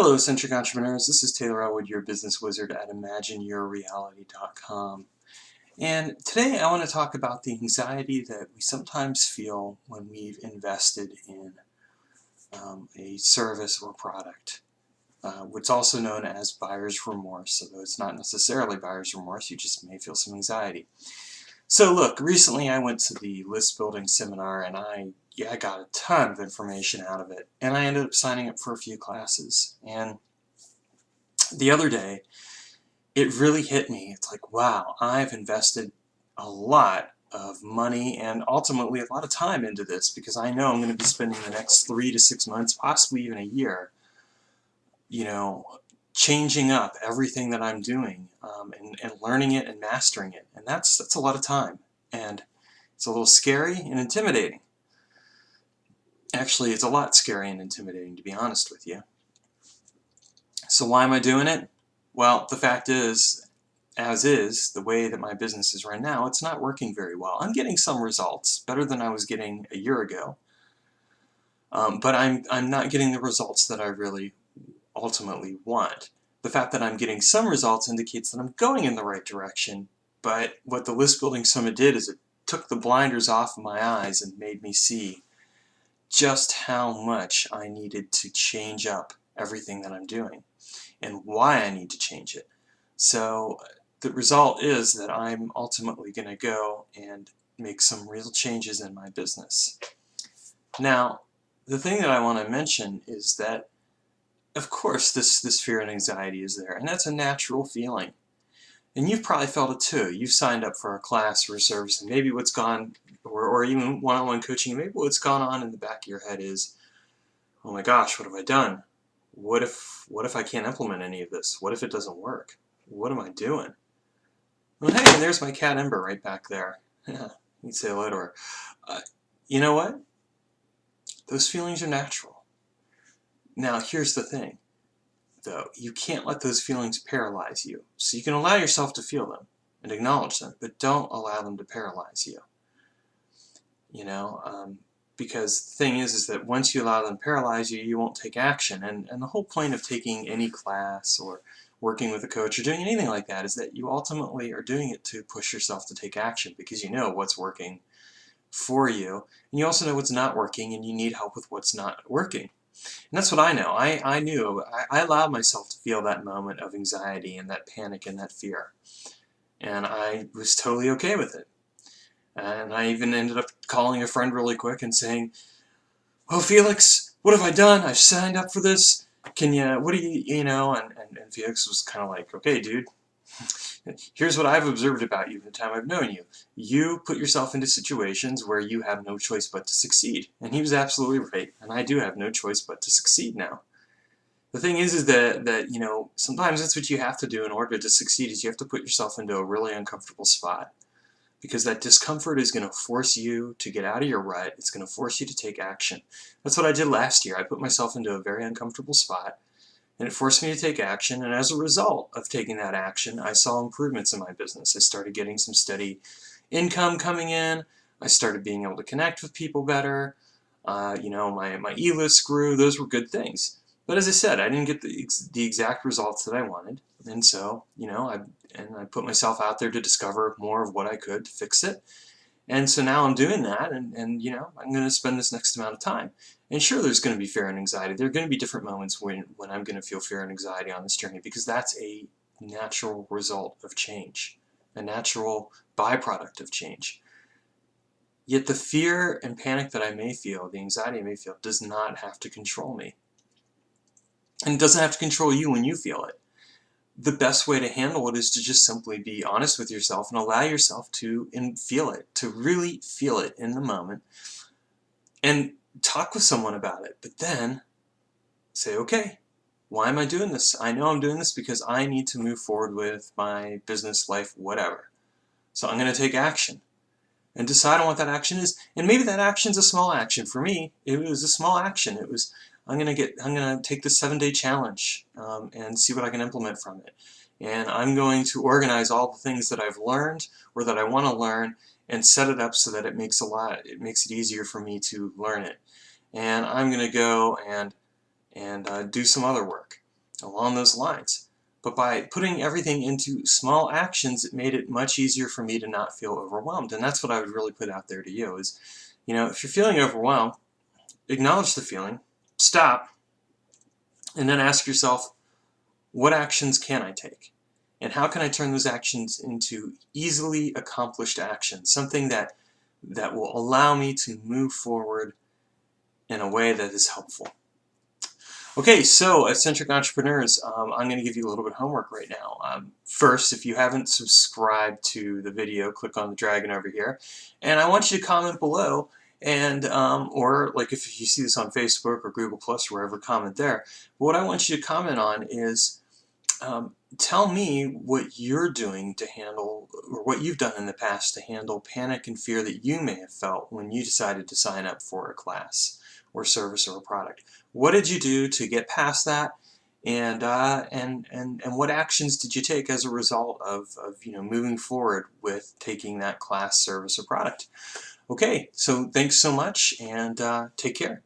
Hello, Centric Entrepreneurs. This is Taylor Elwood, your business wizard at ImagineYourReality.com. And today I want to talk about the anxiety that we sometimes feel when we've invested in a service or product. What's also known as buyer's remorse, although it's not necessarily buyer's remorse, you just may feel some anxiety. So look, recently I went to the list building seminar and I got a ton of information out of it, and I ended up signing up for a few classes. And the other day, it really hit me. It's like, wow, I've invested a lot of money and ultimately a lot of time into this because I know I'm going to be spending the next 3 to 6 months, possibly even a year, changing up everything that I'm doing and learning it and mastering it. And that's a lot of time. And it's a little scary and intimidating. Actually, it's a lot scary and intimidating, to be honest with you. So why am I doing it? Well, the fact is, as is, the way that my business is run now, it's not working very well. I'm getting some results, better than I was getting a year ago, but I'm not getting the results that I really ultimately want. The fact that I'm getting some results indicates that I'm going in the right direction, but what the List Building Summit did is it took the blinders off of my eyes and made me see just how much I needed to change up everything that I'm doing and why I need to change it. So the result is that I'm ultimately going to go and make some real changes in my business. Now, the thing that I want to mention is that, of course, this fear and anxiety is there, and that's a natural feeling. And you've probably felt it too. You've signed up for a class or a service, and maybe what's gone, or even one-on-one coaching, maybe what's gone on in the back of your head is, oh my gosh, what have I done? What if I can't implement any of this? What if it doesn't work? What am I doing? Well, hey, and there's my cat Ember right back there. Yeah, you can say hello to her. You know what? Those feelings are natural. Now, here's the thing, though. You can't let those feelings paralyze you. So you can allow yourself to feel them and acknowledge them, but don't allow them to paralyze you. Because the thing is that once you allow them to paralyze you, you won't take action. And the whole point of taking any class or working with a coach or doing anything like that is that you ultimately are doing it to push yourself to take action because you know what's working for you, and you also know what's not working, and you need help with what's not working. And that's what I know. I knew. I allowed myself to feel that moment of anxiety and that panic and that fear. And I was totally okay with it. And I even ended up calling a friend really quick and saying, "Oh, Felix, what have I done? I've signed up for this. Can you, what do you know?" And Felix was kind of like, "Okay, dude, here's what I've observed about you in the time I've known you. You put yourself into situations where you have no choice but to succeed." And he was absolutely right. And I do have no choice but to succeed now. The thing is that sometimes that's what you have to do in order to succeed, is you have to put yourself into a really uncomfortable spot. Because that discomfort is going to force you to get out of your rut. It's going to force you to take action. That's what I did last year. I put myself into a very uncomfortable spot, and it forced me to take action. And as a result of taking that action, I saw improvements in my business. I started getting some steady income coming in. I started being able to connect with people better. My e-list grew. Those were good things. But as I said, I didn't get the exact results that I wanted. And so, I put myself out there to discover more of what I could to fix it. And so now I'm doing that, and I'm going to spend this next amount of time. And sure, there's going to be fear and anxiety. There are going to be different moments when I'm going to feel fear and anxiety on this journey, because that's a natural result of change, a natural byproduct of change. Yet the fear and panic that I may feel, the anxiety I may feel, does not have to control me. And it doesn't have to control you when you feel it. The best way to handle it is to just simply be honest with yourself and allow yourself to feel it, to really feel it in the moment, and talk with someone about it. But then say, okay, why am I doing this? I know I'm doing this because I need to move forward with my business, life, whatever. So I'm going to take action and decide on what that action is. And maybe that action's a small action. For me, it was a small action. It was, I'm going to take the 7-day challenge and see what I can implement from it. And I'm going to organize all the things that I've learned or that I want to learn and set it up so that it makes it easier for me to learn it. And I'm going to go and do some other work. along those lines. But by putting everything into small actions, it made it much easier for me to not feel overwhelmed. And that's what I would really put out there to you is, if you're feeling overwhelmed, acknowledge the feeling, stop, and then ask yourself, what actions can I take? And how can I turn those actions into easily accomplished actions? Something that will allow me to move forward in a way that is helpful. Okay, so eccentric entrepreneurs, I'm going to give you a little bit of homework right now. First, if you haven't subscribed to the video, click on the dragon over here, and I want you to comment below, and or like if you see this on Facebook or Google Plus or wherever, comment there. But what I want you to comment on is tell me what you're doing to handle, or what you've done in the past to handle panic and fear that you may have felt when you decided to sign up for a class or service or a product. What did you do to get past that, and what actions did you take as a result of moving forward with taking that class, service, or product? Okay, so thanks so much, and take care.